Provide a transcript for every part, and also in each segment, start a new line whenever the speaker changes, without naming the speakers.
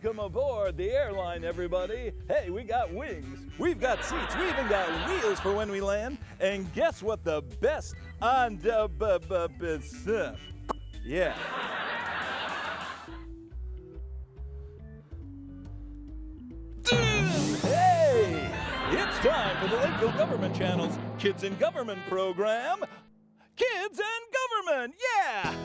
Welcome aboard the airline, everybody. Hey, we got wings, we've got seats, we even got wheels for when we land. And guess what the best on the yeah. Hey, it's time for the Lakeville Government Channel's Kids in Government program. Kids and Government, yeah!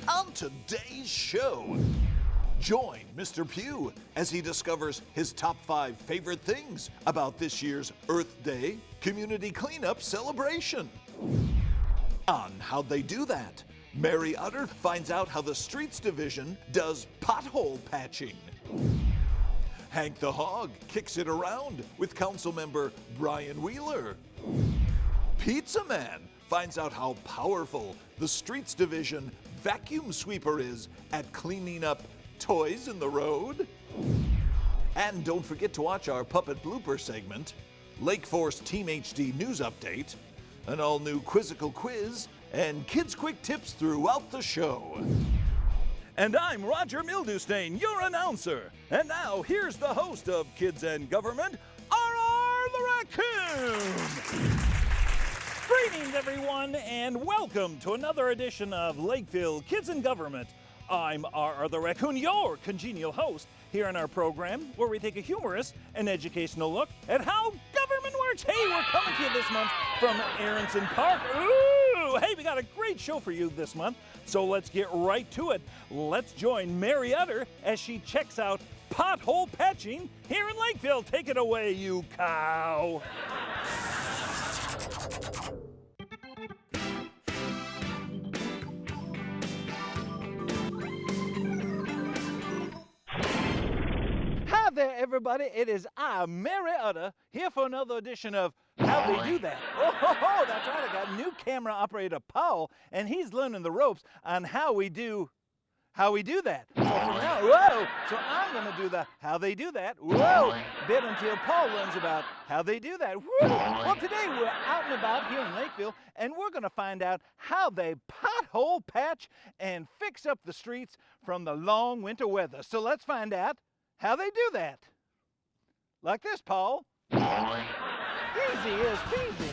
On today's show, join Mr. Pugh as he discovers his top 5 favorite things about this year's Earth Day community cleanup celebration. On How'd They Do That, Mary Utter finds out how the Streets Division does pothole patching. Hank the Hog kicks it around with Councilmember Brian Wheeler. Pizza Man finds out how powerful the Streets Division vacuum sweeper is at cleaning up toys in the road. And don't forget to watch our puppet blooper segment, Lake Force Team HD News Update, an all-new quizzical quiz, and kids' quick tips throughout the show.
And I'm Roger Mildewstain, your announcer. And now here's the host of Kids and Government, R.R. the Raccoon. Greetings, everyone, and welcome to another edition of Lakeville Kids and Government. I'm R.R. the Raccoon, your congenial host, here on our program where we take a humorous and educational look at how government works. Hey, we're coming to you this month from Aronson Park. Ooh, hey, we got a great show for you this month, so let's get right to it. Let's join Mary Utter as she checks out pothole patching here in Lakeville. Take it away, you cow. Hi there, everybody. It is I, Mary Utter, here for another edition of How They Do That. Oh, that's right. I got new camera operator Paul, and he's learning the ropes on how we do that. So from now, so I'm going to do the how they do that, bit until Paul learns about how they do that. Well, today we're out and about here in Lakeville, and we're going to find out how they pothole patch and fix up the streets from the long winter weather. So let's find out how they do that. Like this, Paul. Easy as peasy.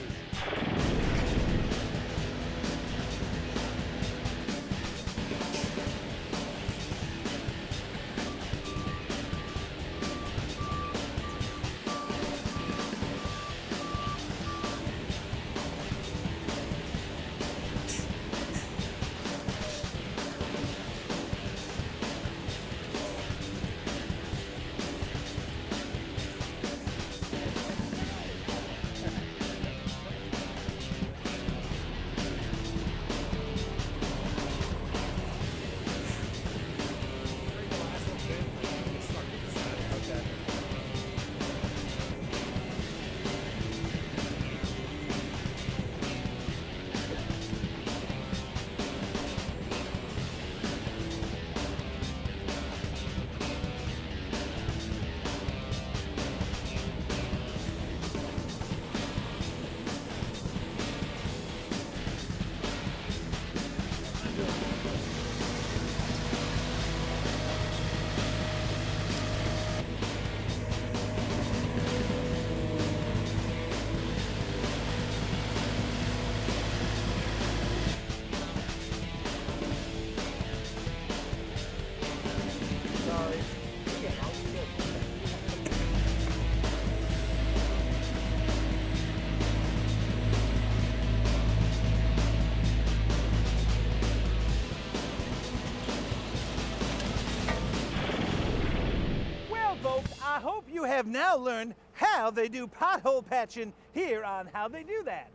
I hope you have now learned how they do pothole patching here on How They Do That.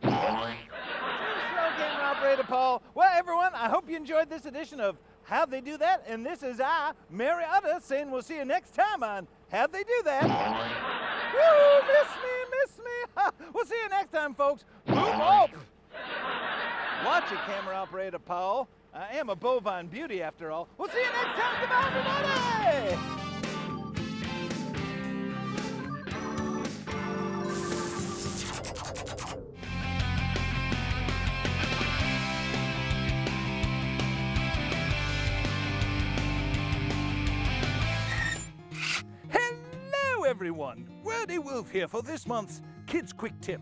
Slow camera operator Paul. Well, everyone, I hope you enjoyed this edition of How They Do That, and this is I, Mary Utter, saying we'll see you next time on How They Do That. Woo, miss me. We'll see you next time, folks. Move up. Watch it, camera operator Paul. I am a bovine beauty after all. We'll see you next time. Goodbye, everybody! Hello, everyone. Wordy Wolf here for this month's Kids Quick Tip.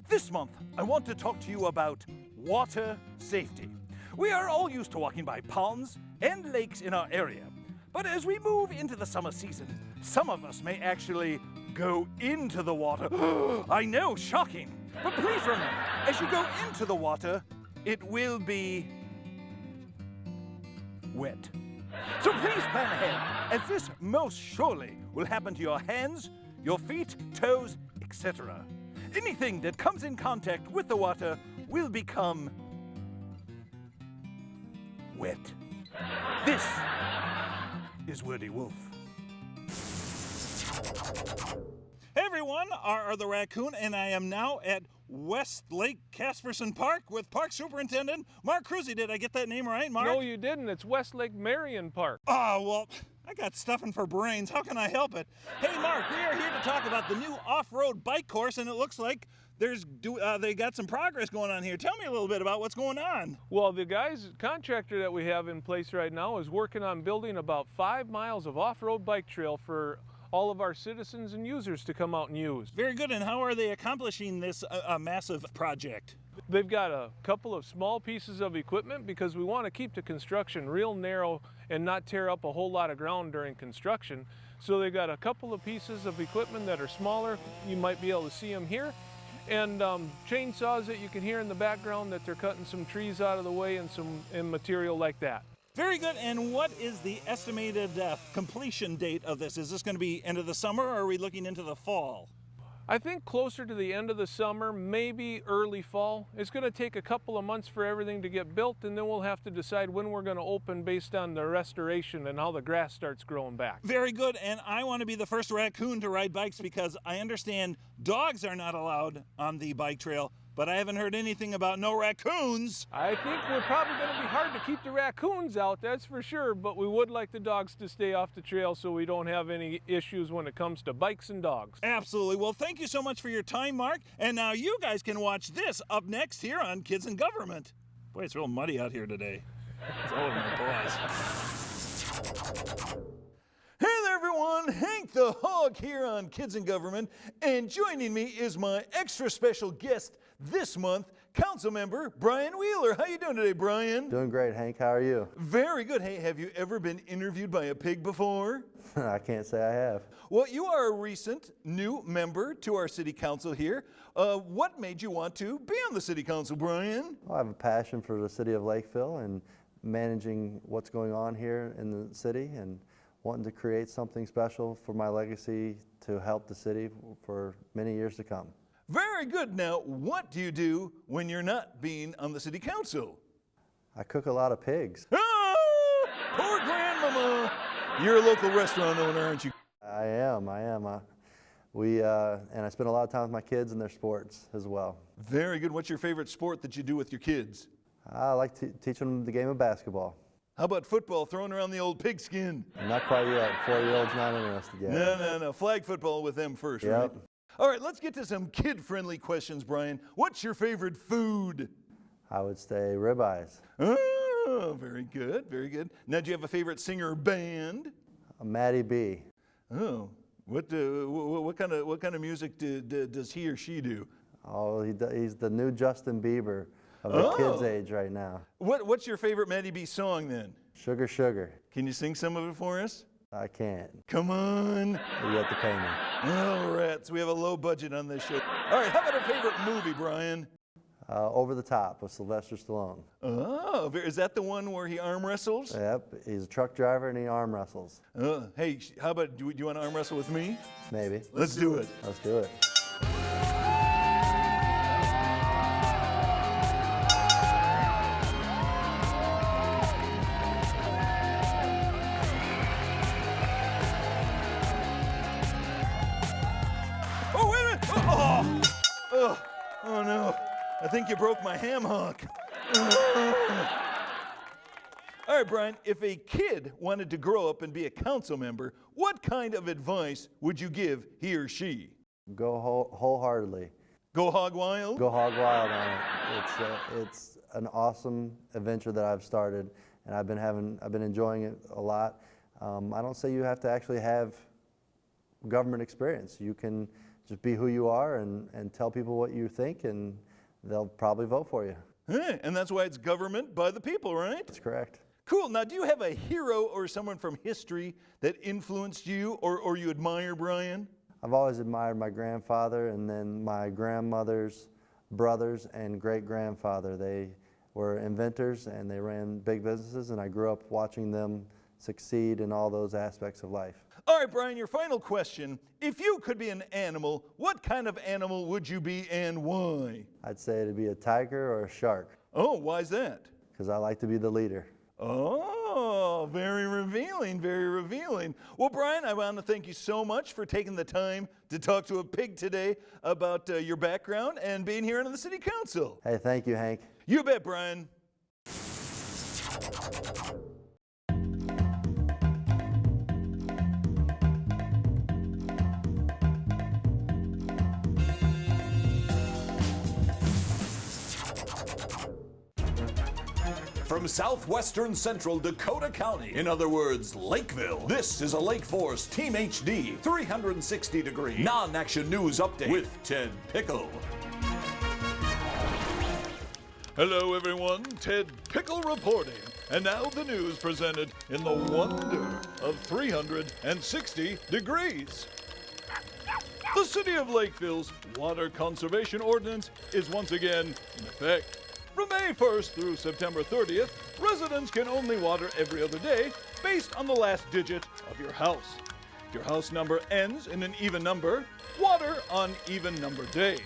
This month, I want to talk to you about water safety. We are all used to walking by ponds and lakes in our area. But as we move into the summer season, some of us may actually go into the water. I know, shocking. But please remember, as you go into the water, it will be wet. So please plan ahead, as this most surely will happen to your hands, your feet, toes, etc. Anything that comes in contact with the water will become wet. This is Wordy Wolf. Hey everyone, R the Raccoon, and I am now at West Lake Casperson Park with Park Superintendent Mark Cruzy. Did I get that name right, Mark?
No, you didn't. It's West Lake Marion Park.
Oh, well, I got stuffing for brains. How can I help it? Hey, Mark, we are here to talk about the new off-road bike course, and it looks like they got some progress going on here. Tell me a little bit about what's going on.
Well, the contractor that we have in place right now is working on building about 5 miles of off-road bike trail for all of our citizens and users to come out and use.
Very good. And how are they accomplishing this massive project?
They've got a couple of small pieces of equipment because we want to keep the construction real narrow and not tear up a whole lot of ground during construction. So they've got a couple of pieces of equipment that are smaller. You might be able to see them here. And chainsaws that you can hear in the background that they're cutting some trees out of the way and material like that.
Very good. And what is the estimated completion date of this? Is this going to be end of the summer, or are we looking into the fall?
I think closer to the end of the summer, maybe early fall. It's going to take a couple of months for everything to get built, and then we'll have to decide when we're going to open based on the restoration and how the grass starts growing back.
Very good. And I want to be the first raccoon to ride bikes because I understand dogs are not allowed on the bike trail, but I haven't heard anything about no raccoons.
I think we're probably going to be hard to keep the raccoons out, that's for sure, but we would like the dogs to stay off the trail so we don't have any issues when it comes to bikes and dogs.
Absolutely. Well, thank you so much for your time, Mark. And now you guys can watch this up next here on Kids in Government. Boy, it's real muddy out here today. It's all over my paws. Hey there, everyone. Hank the Hog here on Kids in Government. And joining me is my extra special guest this month, Council Member Brian Wheeler. How you doing today, Brian?
Doing great, Hank. How are you?
Very good. Hey, have you ever been interviewed by a pig before?
I can't say I have.
Well, you are a recent new member to our city council here. What made you want to be on the city council, Brian?
Well, I have a passion for the city of Lakeville and managing what's going on here in the city and wanting to create something special for my legacy to help the city for many years to come.
Very good. Now, what do you do when you're not being on the city council?
I cook a lot of pigs.
Ah, poor grandmama. You're a local restaurant owner, aren't you?
I am. And I spend a lot of time with my kids and their sports as well.
Very good. What's your favorite sport that you do with your kids?
I like to teach them the game of basketball.
How about football, throwing around the old pigskin?
Not quite yet. 4-year-olds not interested yet.
No. Flag football with them first,
Yep.
right? All right, let's get to some kid-friendly questions, Brian. What's your favorite food?
I would say ribeyes.
Oh, very good, very good. Now, do you have a favorite singer or band?
Maddie B.
Oh, what kind of music does he or she do?
Oh, he's the new Justin Bieber of the kids' age right now.
What's your favorite Maddie B song then?
Sugar, sugar.
Can you sing some of it for us?
I can't.
Come on.
You have to pay me.
Oh, rats. We have a low budget on this show. All right, how about a favorite movie, Brian?
Over the Top with Sylvester Stallone.
Oh, is that the one where he arm wrestles?
Yep, he's a truck driver and he arm wrestles.
Hey, how about, do you want to arm wrestle with me?
Maybe.
Let's do it.
Let's do it.
Oh, wait a minute! Oh no. I think you broke my ham hock. All right, Brian, if a kid wanted to grow up and be a council member, what kind of advice would you give he or she?
Go wholeheartedly.
Go hog wild?
Go hog wild on it. It's an awesome adventure that I've started, and I've been enjoying it a lot. I don't say you have to actually have government experience. You can just be who you are and tell people what you think, and they'll probably vote for you.
Hey, and that's why it's government by the people, right?
That's correct.
Cool. Now, do you have a hero or someone from history that influenced you or you admire, Brian?
I've always admired my grandfather and then my grandmother's brothers and great-grandfather. They were inventors and they ran big businesses, and I grew up watching them succeed in all those aspects of life.
All right, Brian, your final question. If you could be an animal, what kind of animal would you be and why?
I'd say it'd be a tiger or a shark,
Oh, why's that?
because I like to be the leader.
Oh, very revealing, very revealing. Well, Brian, I want to thank you so much for taking the time to talk to a pig today about your background and being here on the City Council.
Hey, thank you, Hank.
You bet, Brian.
From southwestern central Dakota County, in other words, Lakeville, this is a Lake Forest Team HD 360-degree non-action news update with Ted Pickle.
Hello, everyone. Ted Pickle reporting. And now the news presented in the wonder of 360 degrees. The City of Lakeville's Water Conservation Ordinance is once again in effect. From May 1st through September 30th, residents can only water every other day based on the last digit of your house. If your house number ends in an even number, water on even number days.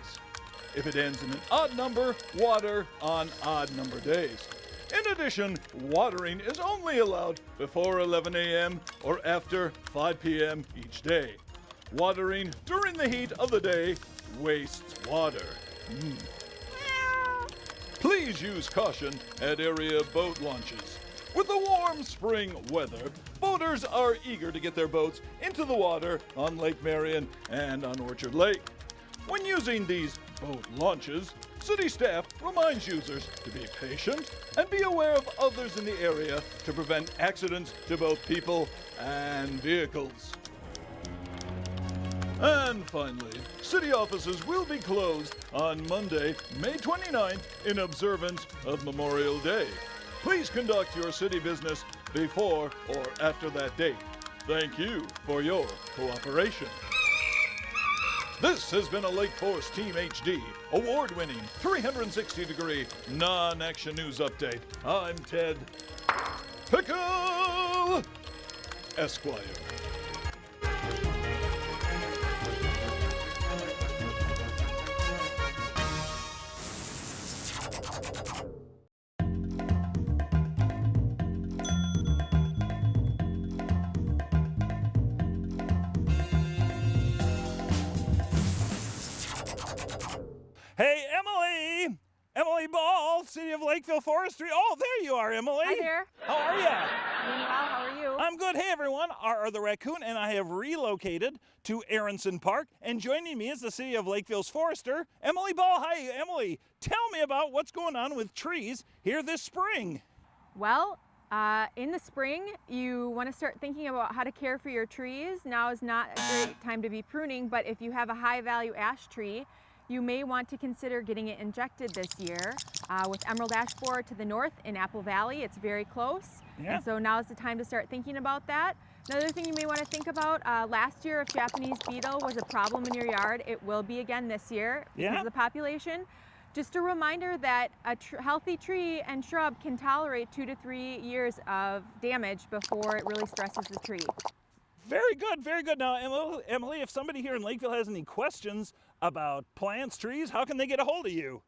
If it ends in an odd number, water on odd number days. In addition, watering is only allowed before 11 a.m. or after 5 p.m. each day. Watering during the heat of the day wastes water. Please use caution at area boat launches. With the warm spring weather, boaters are eager to get their boats into the water on Lake Marion and on Orchard Lake. When using these boat launches, city staff reminds users to be patient and be aware of others in the area to prevent accidents to both people and vehicles. And finally, city offices will be closed on Monday, May 29th in observance of Memorial Day. Please conduct your city business before or after that date. Thank you for your cooperation. This has been a Lake Forest Team HD, award-winning 360-degree non-action news update. I'm Ted Pickle Esquire. Hey, Emily! Emily Ball, City of Lakeville Forestry. Oh, there you are, Emily.
Hi there.
How are ya?
Doing well. How are you?
I'm good. Hey, everyone. R. the Raccoon and I have relocated to Aronson Park, and joining me is the City of Lakeville's forester, Emily Ball. Hi, Emily. Tell me about what's going on with trees here this spring.
Well, in the spring, you want to start thinking about how to care for your trees. Now is not a great time to be pruning, but if you have a high-value ash tree, you may want to consider getting it injected this year. With emerald ash borer to the north in Apple Valley, it's very close.
Yeah.
And so now is the time to start thinking about that. Another thing you may want to think about, last year if Japanese beetle was a problem in your yard, it will be again this year because
Yeah.
of the population. Just a reminder that a healthy tree and shrub can tolerate 2 to 3 years of damage before it really stresses the tree.
Very good, very good. Now, Emily, if somebody here in Lakeville has any questions about plants, trees, how can they get a hold of you?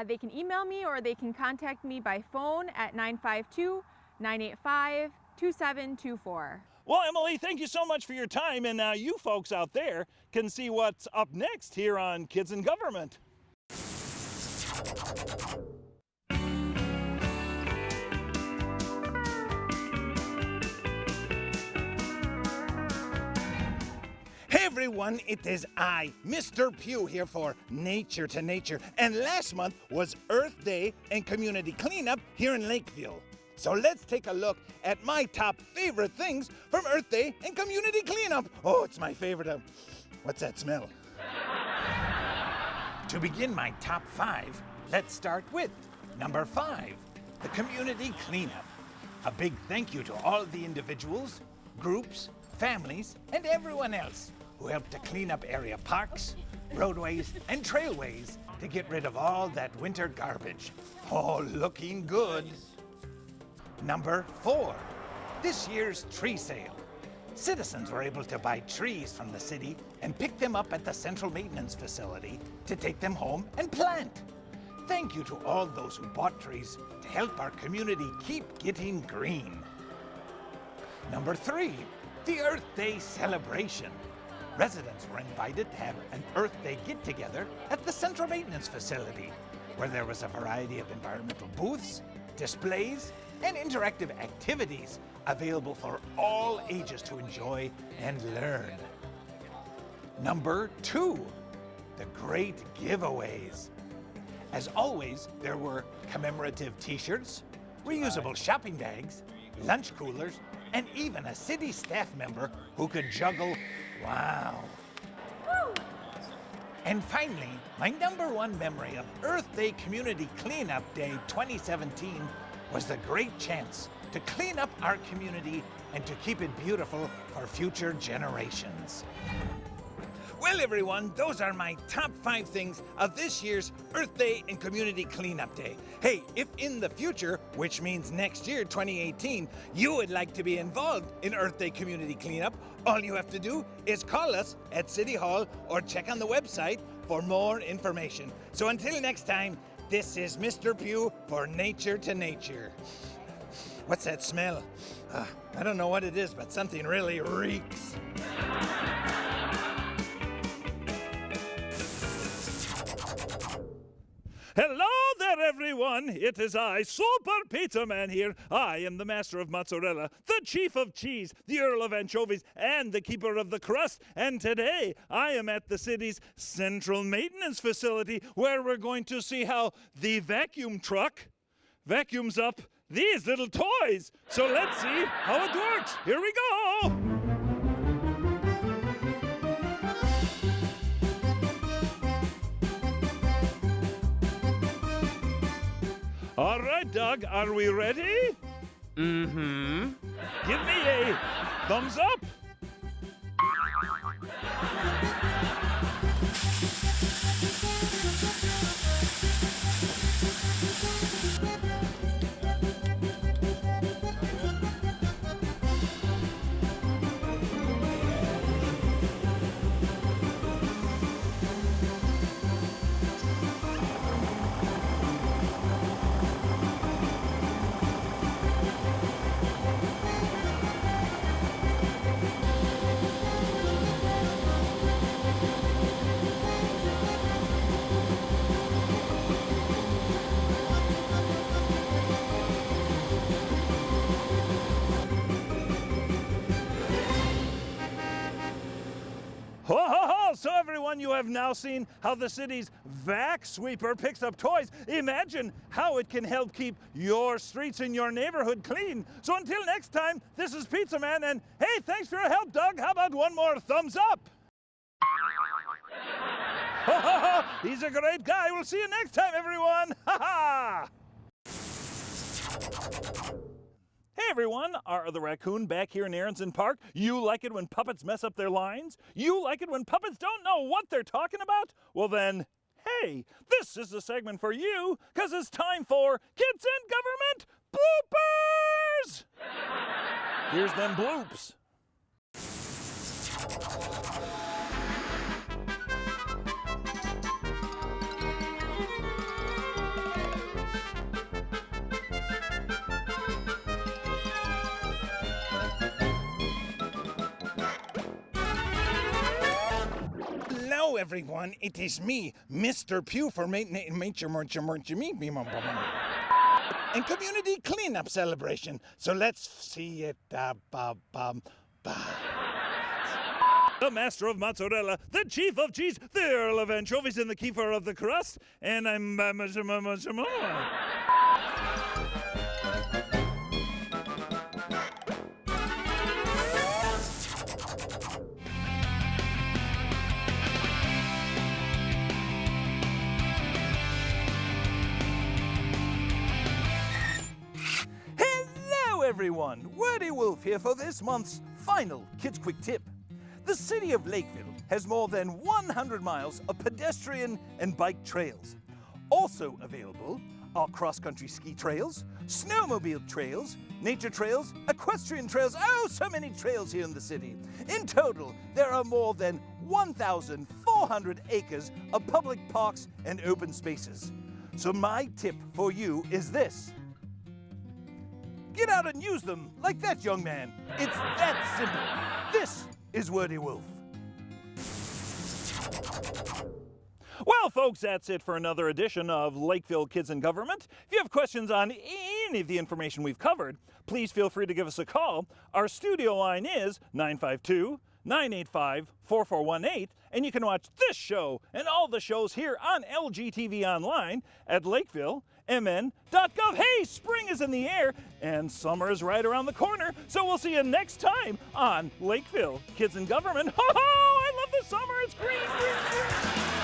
They can email me or they can contact me by phone at 952-985-2724.
Well, Emily, thank you so much for your time, and now you folks out there can see what's up next here on Kids in Government.
Hey everyone, it is I, Mr. Pugh, here for Nature to Nature. And last month was Earth Day and Community Cleanup here in Lakeville. So let's take a look at my top favorite things from Earth Day and Community Cleanup. Oh, it's my favorite. What's that smell? To begin my top 5, let's start with number 5, the Community Cleanup. A big thank you to all the individuals, groups, families, and everyone else who helped to clean up area parks, roadways, and trailways to get rid of all that winter garbage. Oh, looking good. Number 4, this year's tree sale. Citizens were able to buy trees from the city and pick them up at the Central Maintenance Facility to take them home and plant. Thank you to all those who bought trees to help our community keep getting green. Number 3, the Earth Day celebration. Residents were invited to have an Earth Day get-together at the Central Maintenance Facility, where there was a variety of environmental booths, displays, and interactive activities available for all ages to enjoy and learn. Number 2, the great giveaways. As always, there were commemorative t-shirts, reusable shopping bags, lunch coolers, and even a city staff member who could juggle. Wow. Woo! And finally, my number 1 memory of Earth Day Community Cleanup Day 2017 was the great chance to clean up our community and to keep it beautiful for future generations. Well, everyone, those are my top 5 things of this year's Earth Day and Community Cleanup Day. Hey, if in the future, which means next year, 2018, you would like to be involved in Earth Day Community Cleanup, all you have to do is call us at City Hall or check on the website for more information. So until next time, this is Mr. Pugh for Nature to Nature. What's that smell? I don't know what it is, but something really reeks.
Hello there, everyone. It is I, Super Pizza Man here. I am the master of mozzarella, the chief of cheese, the earl of anchovies, and the keeper of the crust. And today, I am at the city's Central Maintenance Facility, where we're going to see how the vacuum truck vacuums up these little toys. So let's see how it works. Here we go. All right, Doug, are we ready?
Mm-hmm.
Give me a thumbs up. Ho, ho, ho! So everyone, you have now seen how the city's vac sweeper picks up toys. Imagine how it can help keep your streets in your neighborhood clean. So until next time, this is Pizza Man, and hey, thanks for your help, Doug. How about one more thumbs up? Ho, ho, ho! He's a great guy. We'll see you next time, everyone. Ha ha! Hey everyone, our the raccoon back here in Aronson Park. You like it when puppets mess up their lines? You like it when puppets don't know what they're talking about? Well then, hey, this is the segment for you, because it's time for Kids in Government Bloopers! Here's them bloops.
Hello, everyone. It is me, Mr. Pugh, for and Community Cleanup Celebration. So let's see it.
The master of mozzarella, the chief of cheese, the earl of anchovies, and the keeper of the crust, and I'm Hello everyone, Wordy Wolf here for this month's final Kids Quick Tip. The city of Lakeville has more than 100 miles of pedestrian and bike trails. Also available are cross-country ski trails, snowmobile trails, nature trails, equestrian trails, oh, so many trails here in the city. In total, there are more than 1,400 acres of public parks and open spaces. So my tip for you is this. Get out and use them like that young man. It's that simple. This is Wordy Wolf. Well, folks, that's it for another edition of Lakeville Kids in Government. If you have questions on any of the information we've covered, please feel free to give us a call. Our studio line is 952-985-4418, and you can watch this show and all the shows here on LGTV Online at lakeville.mn.gov. Hey, spring is in the air, and summer is right around the corner, so we'll see you next time on Lakeville Kids in Government. Ho ho! I love the summer! It's green, green, green!